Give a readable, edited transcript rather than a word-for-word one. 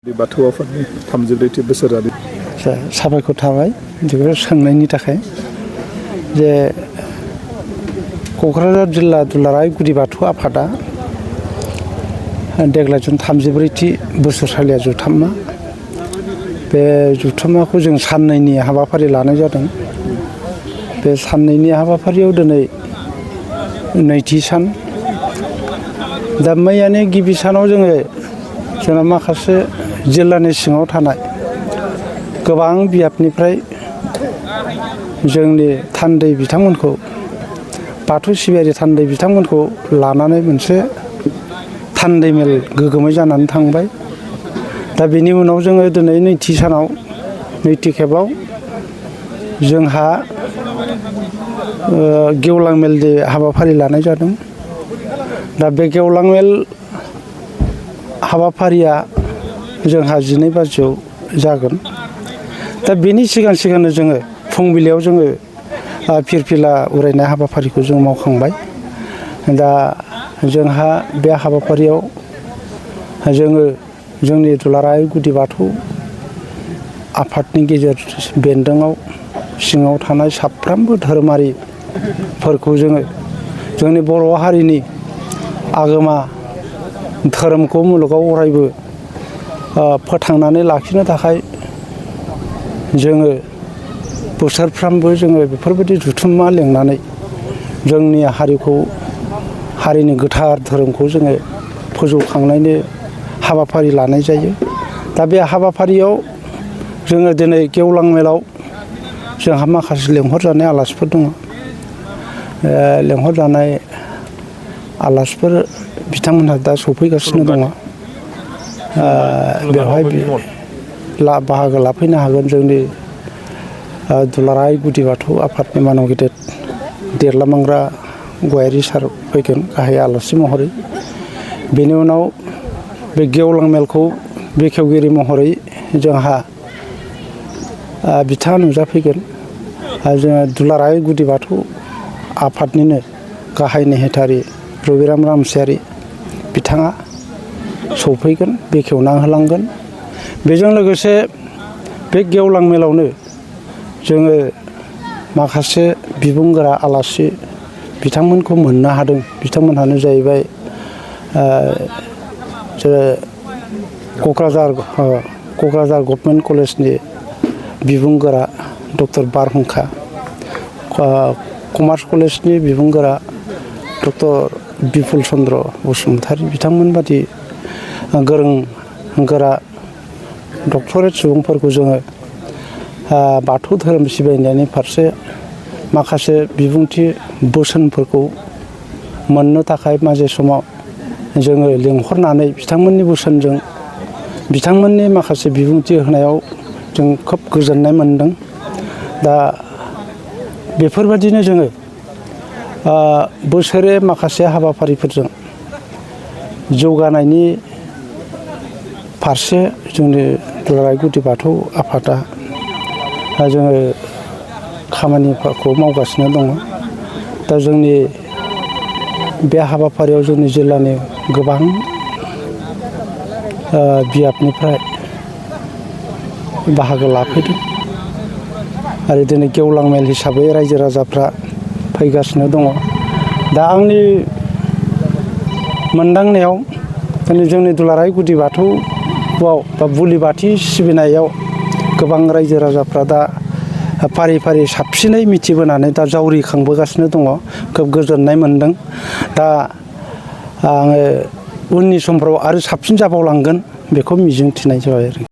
बाथौ आफादनि 32थि बोसोरारि साबायखर थाबाय बेखौ सोंनायनि थाखाय जे क'क्राझार जिल्ला दुलाराय गुदि बाथौ आफादा देग्लाय जों 34थि बोसोरसालिया जुथामा बे जुथुमाखौ जों साननैनि हाबाफारि लानाय जादों। बे साननैनि हाबाफारियाव दिनै नैथि सान दा मैयानि गिबि सानाव जोंना माखासे जिल्लानि सिङाव थानाय गोबां बियाबनिफ्राय जोंनि थान्दै बिथांमोनखौ बाथौ सिबियारि थान्दै बिथांमोनखौ लानानै मोनसे थान्दै मेल गोगोमै जानानै थांबाय। दा बेनि उनाव जोङो दिनै नैथि सानाव नैथि खेबाव जोंहा गेवलां मेल हाबाफारि लानाय जादों। दा बे गेवलां मेल हाबाफारिया जोंहा 12 बाजियाव जागोन। दा बेनि सिगांनो जोङो फुंबिलियाव जोङो फिरफिला उरायनाय हाबाफारिखौ जों मावखांबाय। दा जोंहा बे हाबाफारियाव जोङो जोंनि दुलाराय गुदि बाथौ आफादनि गेजेर बेन्दोङाव सिङाव थानाय साफ्रोमबो धोरोमारिफोरखौ जोङो जोंनि बर' हारिनि आगोमा धोरोमखौ मुलुगाव अरायबो फोथांनानै लाखिनो थाखाय जोङो बोसोरफ्रामबो जोङो बेफोरबायदि जुथुमा लेंनानै जोंनि हारिनि गोथार धोरोमखौ जोङो फोजौखांनायनि हाबाफारि लानाय जायो। दा बे हाबाफारियाव जोङो दिनै गेवलां मेलाव जोंहा माखासे लेंहरजानाय आलासिफोर दङ। लेंहरजानाय आलासिफोर बिथांमोनहा दा सफैगासिनो दङ। बेवहाय बाहागो लाफैनो हागोन जोंनि दुलाराय गुदि बाथौ आफादनि मानाव गेदेर देरलामांग्रा गयारि सार फैगोन गाहाय आलासि महरै। बेनि उनाव बे गेवलां मेलखौ बेखेवगिरि महरै जोंहा बिथाङा नुजाफैगोन। जोङो दुलाराय गुदि बाथौ आफादनिनो गाहाय नेहाथारि रबिराम रामसियारि बिथाङा सफैगोन, बेखेवना होलांगोन। बेजों लोगोसे बे गेवलां मेलावनो जोङो माखासे बिबुंगोरा आलासि बिथांमोनखौ मोननो हादों। बिथांमोनहानो जाहैबाय क'क्राझार गभर्नमेन्ट कलेजनि बिबुंगोरा डक्टर बारहुंखा, कमार्स कलेजनि बिबुंगोरा डक्टर बिपुल चन्द्र बसुमतारी बिथांमोन बादि गोरों गोरा डक्टरेट सुबुंफोरखौ जोङो बाथौ धोरोम सिबिनायनि फारसे माखासे बिबुंथि बोसोनफोरखौ मोननो थाखाय माजे समाव जोङो लिंहरनानै बिथांमोननि बोसोनजों बिथांमोननि माखासे बिबुंथि होनायाव जों खोब गोजोननाय मोनदों। दा बेफोरबादिनो जोङो बोसोरे माखासे हाबाफारिफोरजों जौगानायनि फारसे जोंनि दुलाराय गुदि बाथौ आफादा जोङो खामानिफोरखौ मावगासिनो दङ। दा जोंनि बे हाबाफारियाव जोंनि जिल्लानि गोबां बियाबनिफ्राय बाहागो लाफैदों आरो दिनै गेवलां मेल हिसाबै रायजो राजाफ्रा फैगासिनो दङ। दा आंनि मोनदांनायाव दिनै जोंनि दुलाराय गुदि बाथौआव बा बुलि बाथि सिबिनायाव गोबां रायजो राजाफ्रा दा फारि फारि साबसिनै मिथिबोनानै दा जावरिखांबोगासिनो दङ। खोब गोजोननाय मोनदों। दा आङो उननि समफ्राव आरो साबसिन जाबावलांगोन बेखौ मिजिंथिनाय जाबाय आरो।